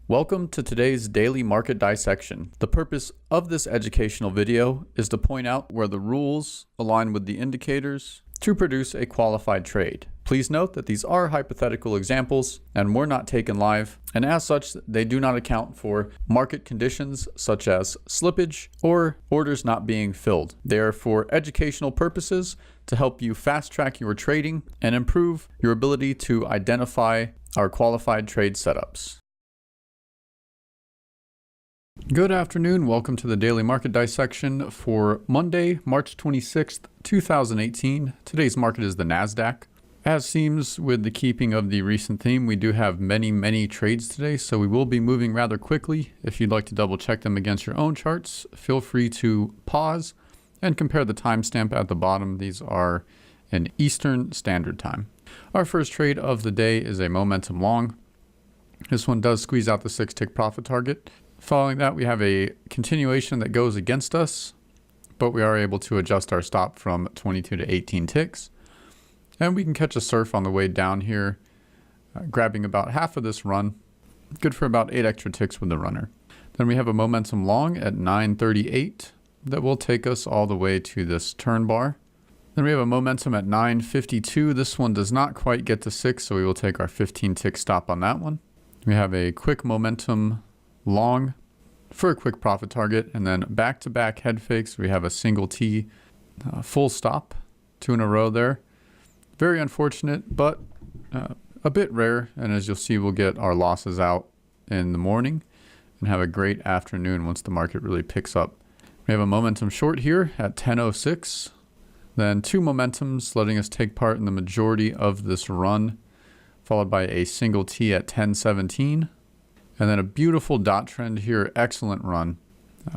Welcome to today's daily market dissection. The purpose of this educational video is to point out where the rules align with the indicators to produce a qualified trade. Please note that these are hypothetical examples and were not taken live, and as such, they do not account for market conditions such as slippage or orders not being filled. They are for educational purposes to help you fast track your trading and improve your ability to identify our qualified trade setups. Good afternoon. Welcome to the daily market dissection for Monday, March 26th, 2018. Today's market is the NASDAQ. As seems with the keeping of the recent theme, we do have many trades today, so we will be moving rather quickly. If you'd like to double check them against your own charts, feel free to pause and compare the timestamp at the bottom. These are in Eastern Standard Time. Our first trade of the day is a momentum long. This one does squeeze out the 6-tick profit target. Following that, we have a continuation that goes against us, but we are able to adjust our stop from 22 to 18 ticks. And we can catch a surf on the way down here, grabbing about half of this run. Good for about 8 extra ticks with the runner. Then we have a momentum long at 938 that will take us all the way to this turn bar. Then we have a momentum at 952. This one does not quite get to 6, so we will take our 15-tick stop on that one. We have a quick momentum long for a quick profit target, and then back-to-back head fakes. We have a single T full stop, 2 in a row there. Very unfortunate, but a bit rare, and as you'll see, we'll get our losses out in the morning and have a great afternoon once the market really picks up. We have a momentum short here at 10:06, then 2 momentums letting us take part in the majority of this run, followed by a single T at 10:17. And then a beautiful dot trend here, excellent run,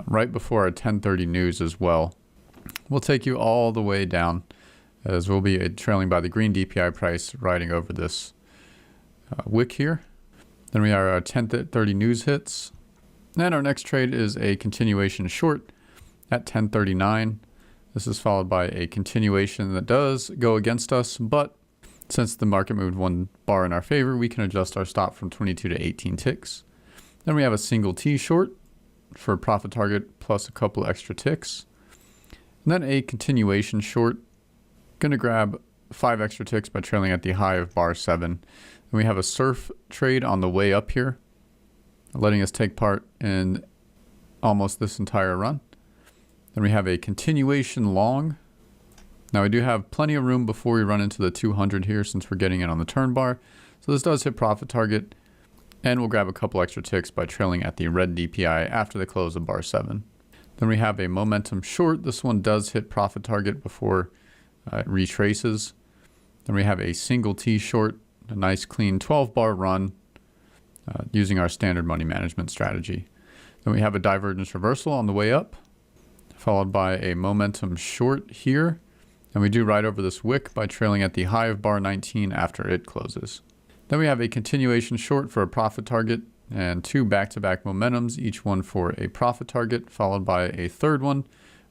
right before our 10:30 news as well. We'll take you all the way down, as we'll be trailing by the green DPI price riding over this wick here. Then we are our 10:30 news hits. And our next trade is a continuation short at 10:39. This is followed by a continuation that does go against us, but since the market moved 1 bar in our favor, we can adjust our stop from 22 to 18 ticks. Then we have a single T short for a profit target plus a couple extra ticks. And then a continuation short. Going to grab 5 extra ticks by trailing at the high of bar 7. And we have a surf trade on the way up here, letting us take part in almost this entire run. Then we have a continuation long. Now we do have plenty of room before we run into the 200 here, since we're getting in on the turn bar. So this does hit profit target, and we'll grab a couple extra ticks by trailing at the red DPI after the close of bar 7. Then we have a momentum short. This one does hit profit target before it retraces. Then we have a single T short, a nice clean 12-bar run using our standard money management strategy. Then we have a divergence reversal on the way up, followed by a momentum short here. And we do ride over this wick by trailing at the high of bar 19 after it closes. Then we have a continuation short for a profit target and 2 back-to-back momentums, each one for a profit target, followed by a third one,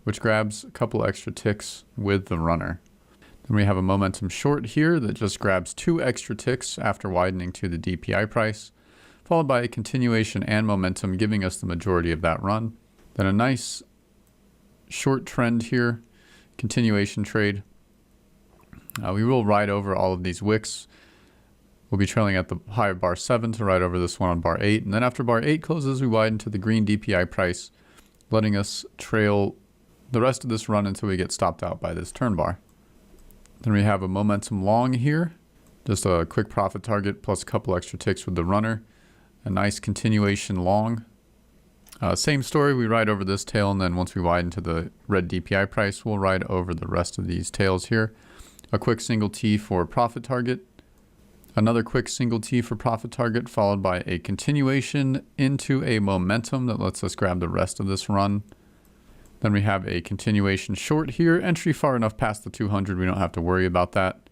which grabs a couple extra ticks with the runner. Then we have a momentum short here that just grabs 2 extra ticks after widening to the DPI price, followed by a continuation and momentum, giving us the majority of that run. Then a nice short trend here, continuation trade. We will ride over all of these wicks. We'll be trailing at the high of bar 7 to ride over this one on bar 8. And then after bar 8 closes, we widen to the green DPI price, letting us trail the rest of this run until we get stopped out by this turn bar. Then we have a momentum long here, just a quick profit target plus a couple extra ticks with the runner. A nice continuation long. Same story, we ride over this tail, and then once we widen to the red DPI price, we'll ride over the rest of these tails here. A quick single T for profit target. Another quick single T for profit target, followed by a continuation into a momentum that lets us grab the rest of this run. Then we have a continuation short here, entry far enough past the 200, we don't have to worry about that.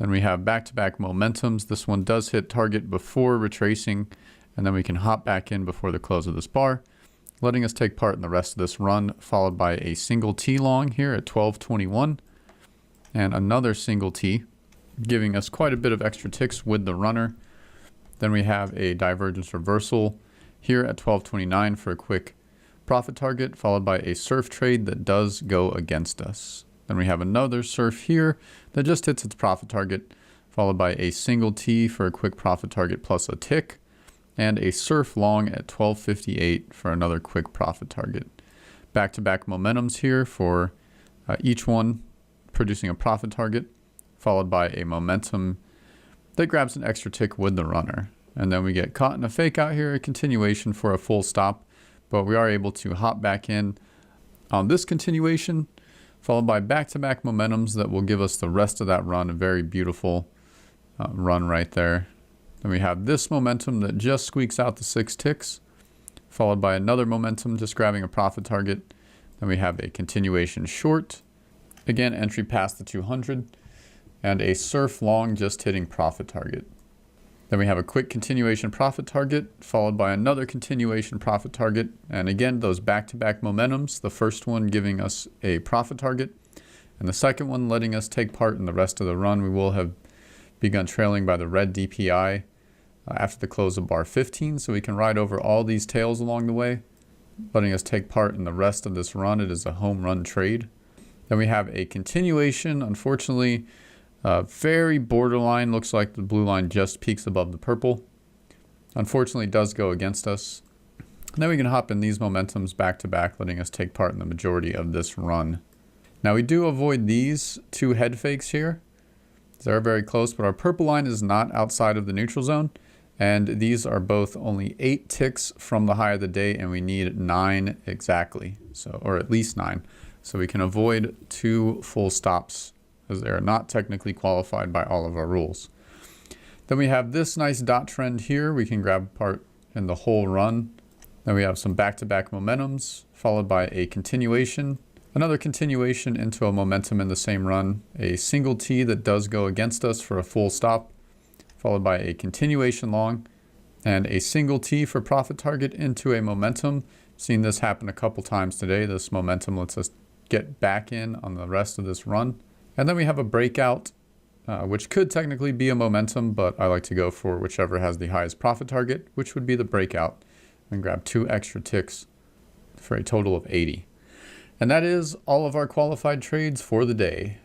Then we have back-to-back momentums. This one does hit target before retracing, and then we can hop back in before the close of this bar, letting us take part in the rest of this run, followed by a single T long here at 12:21, and another single T, giving us quite a bit of extra ticks with the runner. Then we have a divergence reversal here at 12.29 for a quick profit target, followed by a surf trade that does go against us. Then we have another surf here that just hits its profit target, followed by a single T for a quick profit target plus a tick, and a surf long at 12.58 for another quick profit target. Back-to-back momentums here for each one producing a profit target, followed by a momentum that grabs an extra tick with the runner. And then we get caught in a fake out here, a continuation for a full stop, but we are able to hop back in on this continuation, followed by back-to-back momentums that will give us the rest of that run, a very beautiful run right there. Then we have this momentum that just squeaks out the 6 ticks, followed by another momentum just grabbing a profit target. Then we have a continuation short, again entry past the 200, and a surf long just hitting profit target. Then we have a quick continuation profit target, followed by another continuation profit target, and again those back-to-back momentums, the first one giving us a profit target, and the second one letting us take part in the rest of the run. We will have begun trailing by the red DPI after the close of bar 15, so we can ride over all these tails along the way, letting us take part in the rest of this run. It is a home run trade. Then we have a continuation, unfortunately, very borderline. Looks like the blue line just peaks above the purple. Unfortunately, does go against us. And then we can hop in these momentums back to back, letting us take part in the majority of this run. Now we do avoid these 2 head fakes here. They're very close, but our purple line is not outside of the neutral zone. And these are both only 8 ticks from the high of the day, and we need 9 exactly. So, or at least 9. So we can avoid 2 full stops, as they are not technically qualified by all of our rules. Then we have this nice dot trend here. We can grab part in the whole run. Then we have some back-to-back momentums, followed by a continuation, another continuation into a momentum in the same run, a single T that does go against us for a full stop, followed by a continuation long, and a single T for profit target into a momentum. Seen this happen a couple times today. This momentum lets us get back in on the rest of this run. And then we have a breakout, which could technically be a momentum, but I like to go for whichever has the highest profit target, which would be the breakout, and grab 2 extra ticks for a total of 80. And that is all of our qualified trades for the day.